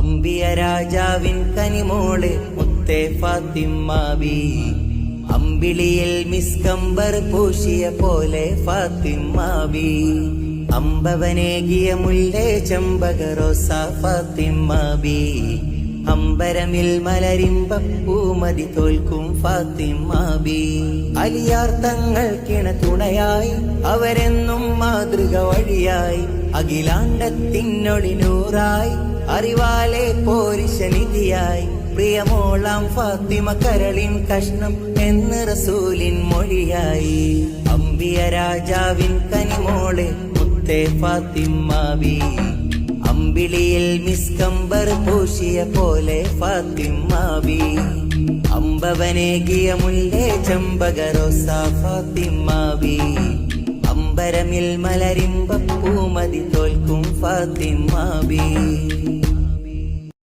അമ്പിയ രാജാവിൻ കനിമോള് മുത്തേ ഫാത്തിമാബി. അമ്പിളിയിൽ മിസ്കംബർ പൂശിയ പോലെ ഫാത്തിമാബി. അമ്പവനേകിയ മുല്ലേ ചെമ്പക റോസ ഫാത്തിമാബി. അമ്പരമിൽ മലരിമ്പൂമതി തോൽക്കും ഫാത്തിമാബി. അലിയാർ തങ്ങൾക്കിണ തുണയായി അവരെന്നും മാതൃക വഴിയായി. അഖിലാണ്ടത്തിനൊളിനൂറായി അറിവാലെ പോരിശനിധിയായി. പ്രിയമോളാം ഫാത്തിമ കരളിൻ കഷ്ണം എന്ന് റസൂലിൻ മൊഴിയായി. അമ്പിയ രാജാവിൻ കനിമോളെ മുത്തേ ഫാത്തിമാബി. അമ്പിളിയിൽ മിസ്കംബർ പൂശിയ പോലെ ഫാത്തിമാബി. അമ്പവനേകിയ മുല്ലേ ചെമ്പക റോസ ഫാത്തിമാബി. അമ്പരമിൽ മലരിമ്പൂമതി തോൽക്കും ഫാത്തിമാബി.